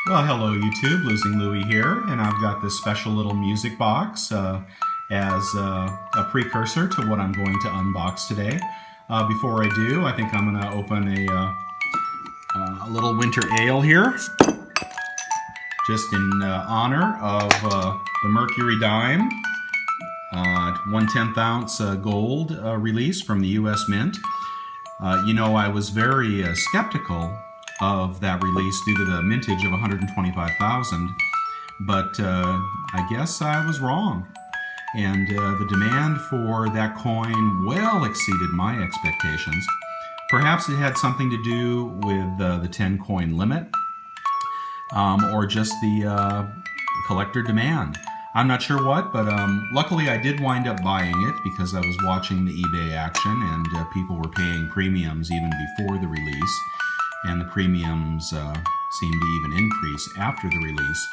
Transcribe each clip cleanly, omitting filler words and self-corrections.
Well, hello YouTube, Losing Louie here, and I've got this special little music box as a precursor to what I'm going to unbox today. Before I do, I think I'm going to open a little winter ale here, just in honor of the Mercury Dime, 1/10 ounce gold release from the US Mint. I was very skeptical of that release due to the mintage of 125,000, but I guess I was wrong. And the demand for that coin well exceeded my expectations. Perhaps it had something to do with the 10 coin limit, or just the collector demand. I'm not sure what, but luckily I did wind up buying it because I was watching the eBay action, and people were paying premiums even before the release, and the premiums seemed to even increase after the release.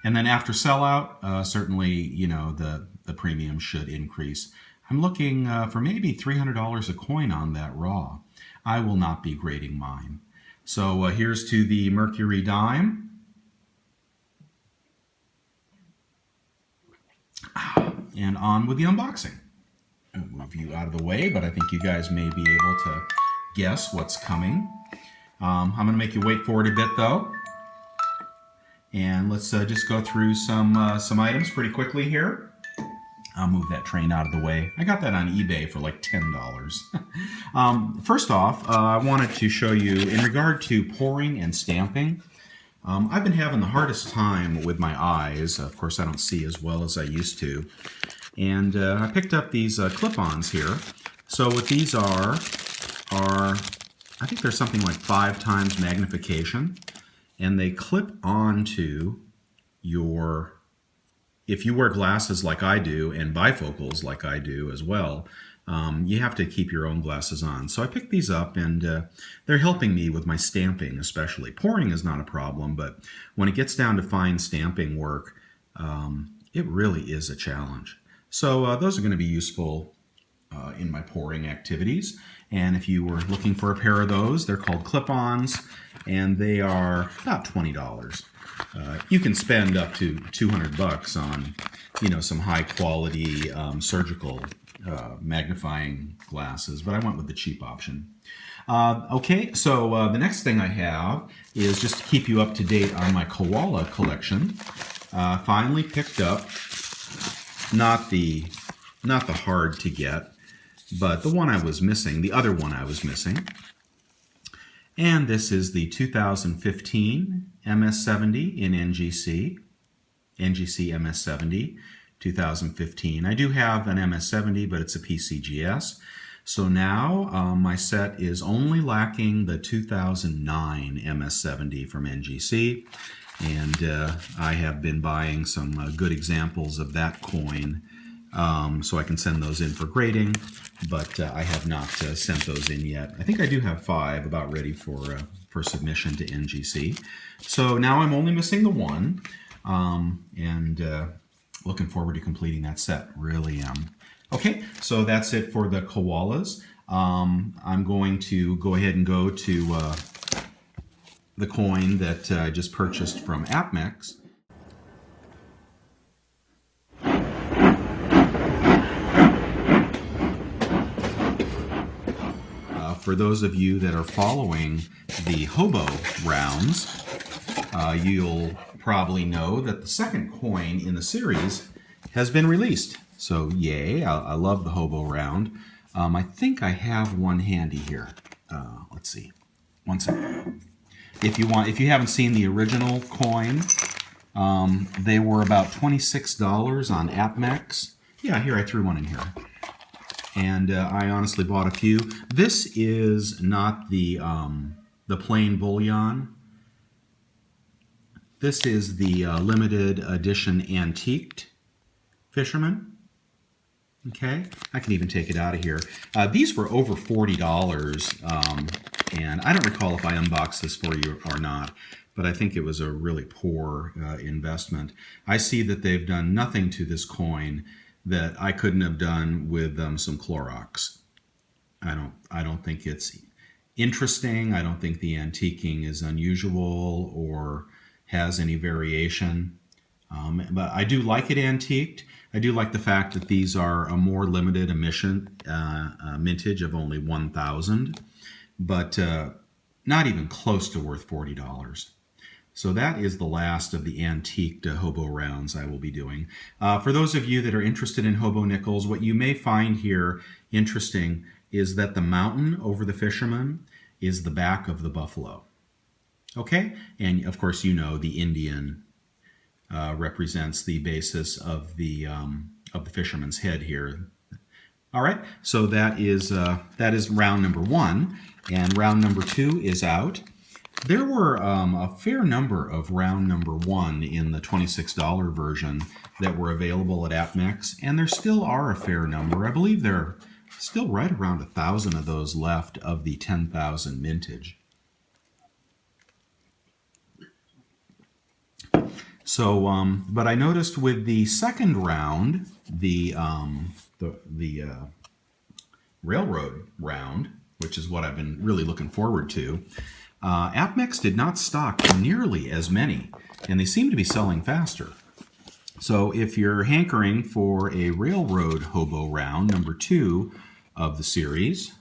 And then after sellout, certainly, the premium should increase. I'm looking for maybe $300 a coin on that raw. I will not be grading mine. So here's to the Mercury Dime. And on with the unboxing. I'll move you out of the way, but I think you guys may be able to guess what's coming. I'm going to make you wait for it a bit, though. And let's just go through some items pretty quickly here. I'll move that train out of the way. I got that on eBay for like $10. First off, I wanted to show you, in regard to pouring and stamping, I've been having the hardest time with my eyes. Of course, I don't see as well as I used to. And I picked up these clip-ons here. So what these are, I think they're something like 5 times magnification. And they clip onto your, if you wear glasses like I do, and bifocals like I do as well, you have to keep your own glasses on. So I picked these up, and they're helping me with my stamping especially. Pouring is not a problem, but when it gets down to fine stamping work, it really is a challenge. So those are going to be useful in my pouring activities. And if you were looking for a pair of those, they're called clip-ons, and they are about $20. You can spend up to $200 on, some high-quality surgical magnifying glasses, but I went with the cheap option. Okay, so the next thing I have is just to keep you up to date on my koala collection. Finally picked up not the hard to get, but the one I was missing, the other one I was missing. And this is the 2015 MS70 in NGC MS70 2015. I do have an MS70, but it's a PCGS. So now my set is only lacking the 2009 MS70 from NGC. And I have been buying some good examples of that coin, so I can send those in for grading, but I have not sent those in yet. I think I do have 5 about ready for submission to NGC. So now I'm only missing the one, and looking forward to completing that set. Really am. Okay, so that's it for the koalas. I'm going to go ahead and go to the coin that I just purchased from AppMex. For those of you that are following the hobo rounds, you'll probably know that the second coin in the series has been released. So yay, I love the hobo round. I think I have one handy here. Let's see. One second. If you haven't seen the original coin, they were about $26 on AppMex. Yeah, here I threw one in here. And I honestly bought a few. This is not the plain bullion. This is the limited edition antiqued fisherman. Okay, I can even take it out of here. These were over $40, and I don't recall if I unboxed this for you or not, but I think it was a really poor investment. I see that they've done nothing to this coin that I couldn't have done with some Clorox. I don't think it's interesting. I don't think the antiquing is unusual or has any variation. But I do like it antiqued. I do like the fact that these are a more limited emission mintage of only 1,000, but not even close to worth $40. So that is the last of the antiqued hobo rounds I will be doing. For those of you that are interested in hobo nickels, what you may find here interesting is that the mountain over the fisherman is the back of the buffalo. Okay? And of course, you know the Indian represents the basis of the fisherman's head here. All right, so that is round number 1, and round number 2 is out. There were a fair number of round number 1 in the $26 version that were available at AppMex, and there still are a fair number. I believe there are still right around 1,000 of those left of the 10,000 mintage. So, but I noticed with the second round, the railroad round, which is what I've been really looking forward to, AppMex did not stock nearly as many, and they seem to be selling faster. So if you're hankering for a railroad hobo round, number 2 of the series,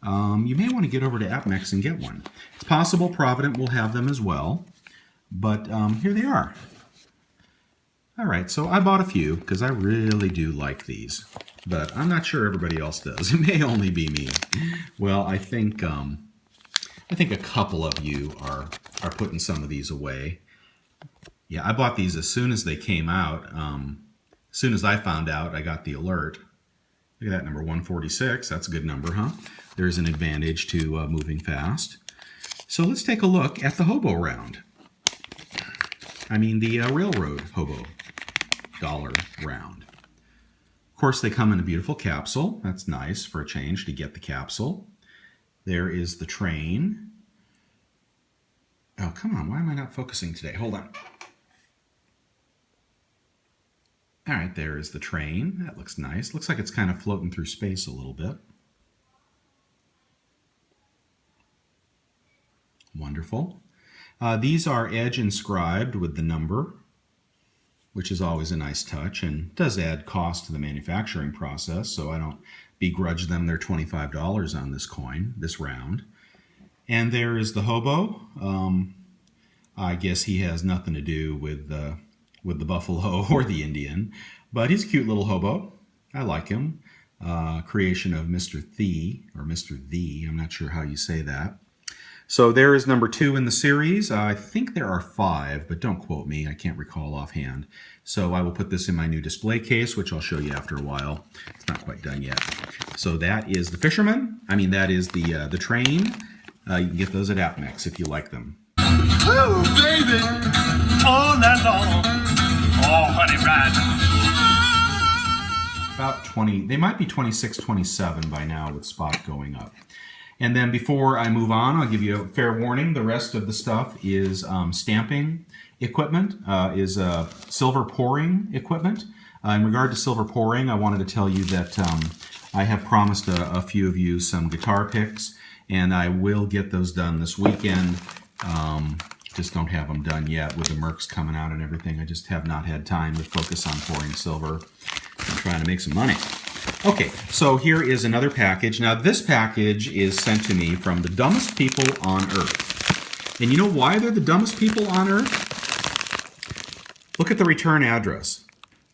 you may want to get over to AppMex and get one. It's possible Provident will have them as well. But here they are. All right, so I bought a few because I really do like these, but I'm not sure everybody else does. It may only be me. Well, I think a couple of you are putting some of these away. Yeah, I bought these as soon as they came out. As soon as I found out, I got the alert. Look at that, number 146. That's a good number, huh? There's an advantage to moving fast. So let's take a look at the hobo round. I mean the railroad hobo dollar round. Of course, they come in a beautiful capsule. That's nice for a change to get the capsule. There is the train. Oh, come on. Why am I not focusing today? Hold on. All right, there is the train. That looks nice. Looks like it's kind of floating through space a little bit. Wonderful. These are edge inscribed with the number, which is always a nice touch and does add cost to the manufacturing process, so I don't begrudge them their $25 on this coin, this round. And there is the hobo. I guess he has nothing to do with the buffalo or the Indian, but he's a cute little hobo. I like him. Creation of Mr. The, I'm not sure how you say that. So there is number 2 in the series. I think there are 5, but don't quote me. I can't recall offhand. So I will put this in my new display case, which I'll show you after a while. It's not quite done yet. So that is the fisherman. I mean, that is the train. You can get those at AppMex if you like them. Oh, baby, all night long. Oh, honey, right. About 20. They might be 26, 27 by now with spot going up. And then before I move on, I'll give you a fair warning. The rest of the stuff is stamping equipment, is silver pouring equipment. In regard to silver pouring, I wanted to tell you that I have promised a few of you some guitar picks, and I will get those done this weekend. Just don't have them done yet with the Mercs coming out and everything. I just have not had time to focus on pouring silver. I'm trying to make some money. Okay, so here is another package. Now, this package is sent to me from the dumbest people on Earth. And you know why they're the dumbest people on Earth? Look at the return address.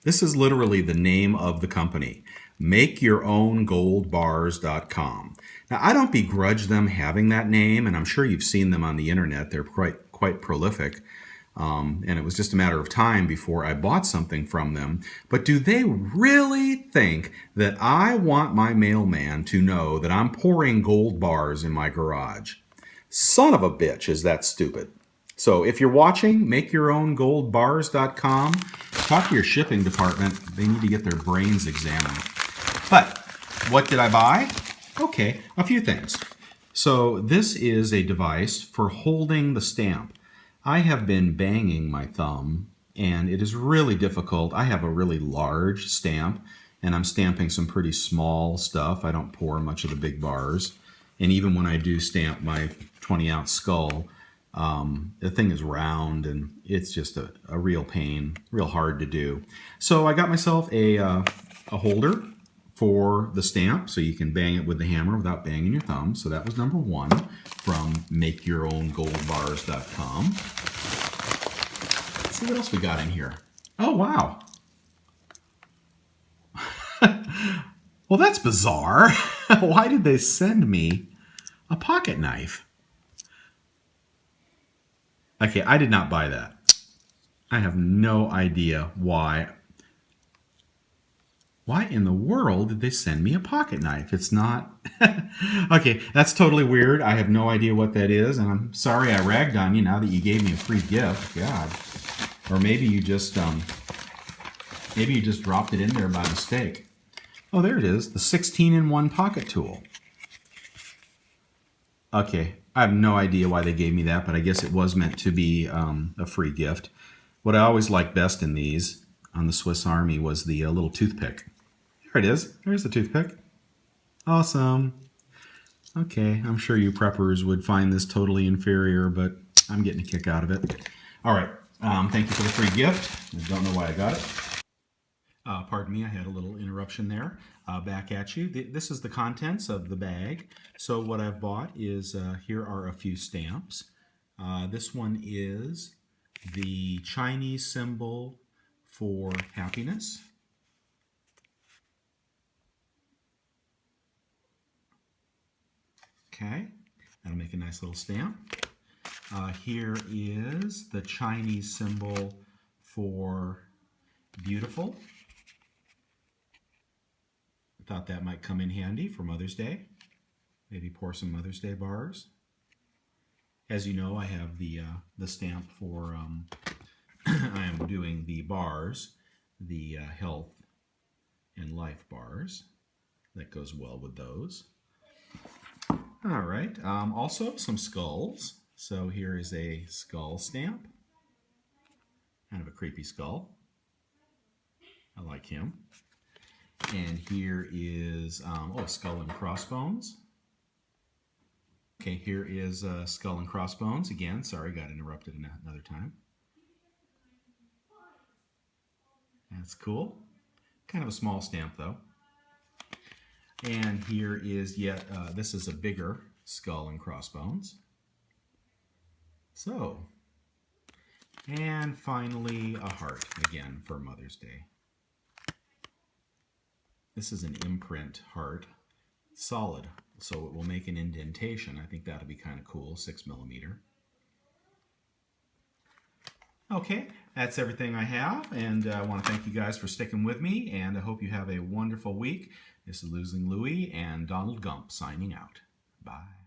This is literally the name of the company, MakeYourOwnGoldBars.com. Now, I don't begrudge them having that name, and I'm sure you've seen them on the internet. They're quite prolific. And it was just a matter of time before I bought something from them. But do they really think that I want my mailman to know that I'm pouring gold bars in my garage? Son of a bitch, is that stupid. So if you're watching, MakeYourOwnGoldBars.com. Talk to your shipping department. They need to get their brains examined. But what did I buy? Okay, a few things. So this is a device for holding the stamp. I have been banging my thumb, and it is really difficult. I have a really large stamp, and I'm stamping some pretty small stuff. I don't pour much of the big bars. And even when I do stamp my 20-ounce skull, The thing is round, and it's just a real pain, real hard to do. So I got myself a holder for the stamp, so you can bang it with the hammer without banging your thumb. So that was number one from MakeYourOwnGoldBars.com. Let's see what else we got in here. Oh, wow. Well, that's bizarre. Why did they send me a pocket knife? Okay, I did not buy that. I have no idea why. Why in the world did they send me a pocket knife? It's not... Okay, that's totally weird. I have no idea what that is, and I'm sorry I ragged on you now that you gave me a free gift. God. Or maybe you just dropped it in there by mistake. Oh, there it is, the 16-in-1 pocket tool. Okay, I have no idea why they gave me that, but I guess it was meant to be a free gift. What I always liked best in these on the Swiss Army was the little toothpick. There it is. There's the toothpick. Awesome. Okay, I'm sure you preppers would find this totally inferior, but I'm getting a kick out of it. All right, thank you for the free gift. I don't know why I got it. Pardon me, I had a little interruption there. Back at you. This is the contents of the bag. So what I've bought is, here are a few stamps. This one is the Chinese symbol for happiness. Okay, that'll make a nice little stamp. Here is the Chinese symbol for beautiful. I thought that might come in handy for Mother's Day. Maybe pour some Mother's Day bars. As you know, I have the stamp for, I am doing the bars, the health and life bars. That goes well with those. All right, also some skulls. So here is a skull stamp. Kind of a creepy skull. I like him. And here is, skull and crossbones. Okay, here is skull and crossbones. Again, sorry, got interrupted another time. That's cool. Kind of a small stamp, though. And here is yet, this is a bigger skull and crossbones. So, and finally a heart, again, for Mother's Day. This is an imprint heart, solid, so it will make an indentation. I think that'll be kind of cool, 6mm. Okay, that's everything I have, and I want to thank you guys for sticking with me, and I hope you have a wonderful week. This is Losing Louie and Donald Gump signing out. Bye.